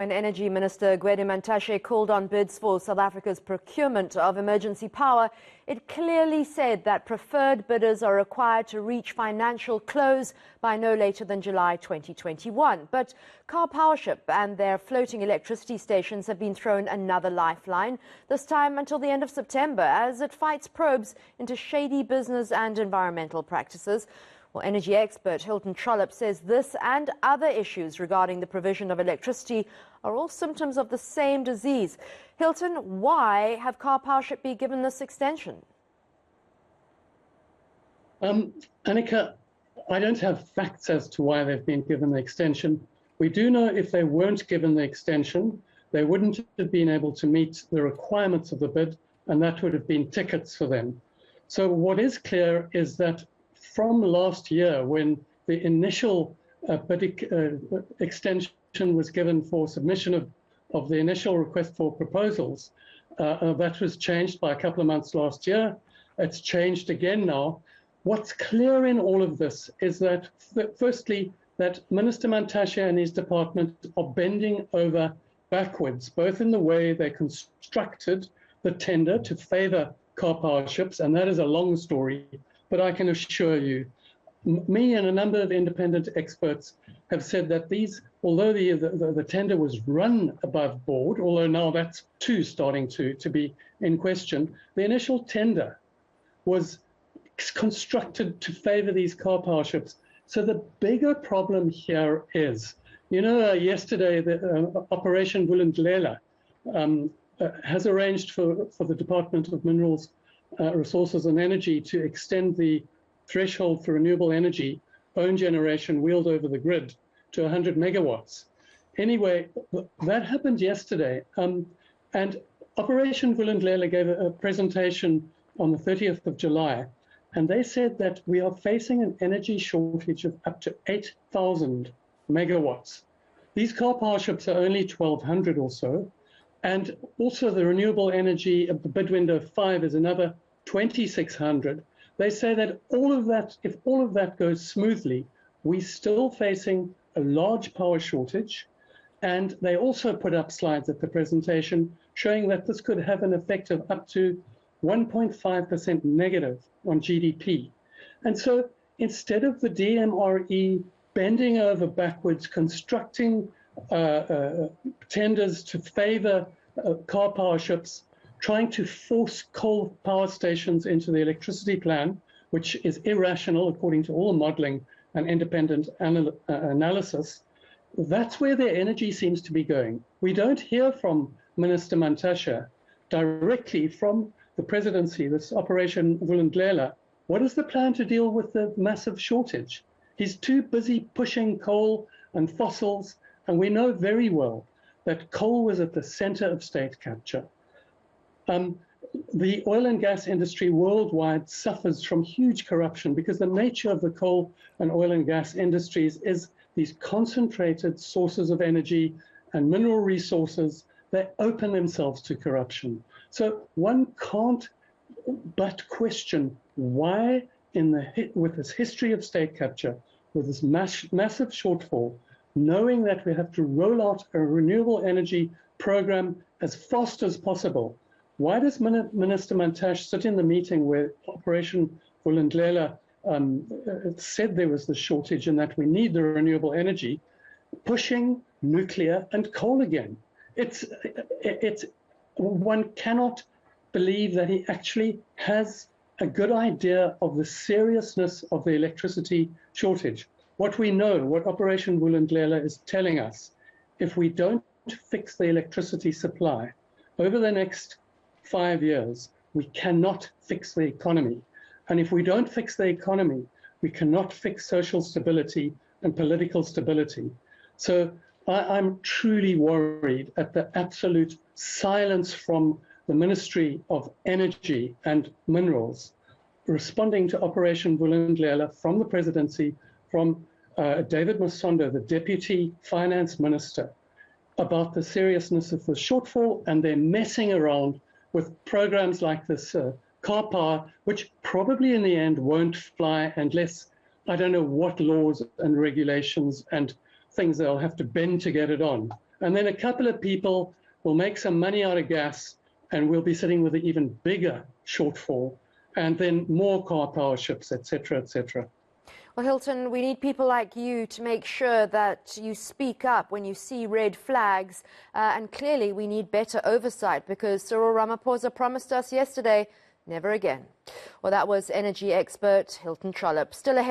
And Energy Minister Gwede Mantashe called on bids for South Africa's procurement of emergency power. It clearly said that preferred bidders are required to reach financial close by no later than July 2021. But Karpowership and their floating electricity stations have been thrown another lifeline, this time until the end of September, as it fights probes into shady business and environmental practices. Well, energy expert Hilton Trollope says this and other issues regarding the provision of electricity are all symptoms of the same disease. Hilton, why have Karpowership been given this extension? Annika, I don't have facts as to why they've been given the extension. We do know if they weren't given the extension, they wouldn't have been able to meet the requirements of the bid, and that would have been tickets for them. So what is clear is that from last year, when the initial extension was given for submission of the initial request for proposals, that was changed by a couple of months last year. It's changed again now. What's clear in all of this is that, firstly, that Minister Mantashe and his department are bending over backwards, both in the way they constructed the tender to favour Karpowerships, and that is a long story. But I can assure you, me and a number of independent experts have said that these, although the tender was run above board, although now that's too starting to be in question, the initial tender was constructed to favor these Karpowerships. So the bigger problem here is, you know, yesterday the Operation Vulindlela has arranged for the Department of Minerals, Resources and Energy to extend the threshold for renewable energy own generation wheeled over the grid to 100 megawatts. Anyway, that happened yesterday, and Operation Vulindlela gave a presentation on the 30th of July, and they said that we are facing an energy shortage of up to 8,000 megawatts. These Karpowerships are only 1,200 or so. And also the renewable energy of the bid window 5 is another 2,600. They say that all of that, if all of that goes smoothly, we're still facing a large power shortage. And they also put up slides at the presentation showing that this could have an effect of up to 1.5% negative on GDP. And so instead of the DMRE bending over backwards, constructing tenders to favor Karpowerships, trying to force coal power stations into the electricity plan, which is irrational according to all modeling and independent analysis, that's where their energy seems to be going. We don't hear from Minister Mantashe directly from the presidency, this Operation Vulindlela. What is the plan to deal with the massive shortage? He's too busy pushing coal and fossils. And we know very well that coal was at the center of state capture. The oil and gas industry worldwide suffers from huge corruption because the nature of the coal and oil and gas industries is these concentrated sources of energy and mineral resources that open themselves to corruption. So one can't but question why, with this history of state capture, with this massive shortfall, knowing that we have to roll out a renewable energy program as fast as possible, why does Minister Mantashe sit in the meeting where Operation Vulindlela said there was the shortage and that we need the renewable energy, pushing nuclear and coal again? One cannot believe that he actually has a good idea of the seriousness of the electricity shortage. What we know, what Operation Vulindlela is telling us, if we don't fix the electricity supply over the next 5 years, we cannot fix the economy. And if we don't fix the economy, we cannot fix social stability and political stability. So I'm truly worried at the absolute silence from the Ministry of Energy and Minerals responding to Operation Vulindlela from the presidency, from David Masondo, the Deputy Finance Minister, about the seriousness of the shortfall, and they're messing around with programs like this car power, which probably in the end won't fly unless, I don't know what laws and regulations and things they'll have to bend to get it on. And then a couple of people will make some money out of gas, and we'll be sitting with an even bigger shortfall, and then more Karpowerships, et cetera, et cetera. Well, Hilton, we need people like you to make sure that you speak up when you see red flags. And clearly, we need better oversight, because Cyril Ramaphosa promised us yesterday, never again. Well, that was energy expert Hilton Trollope. Still ahead.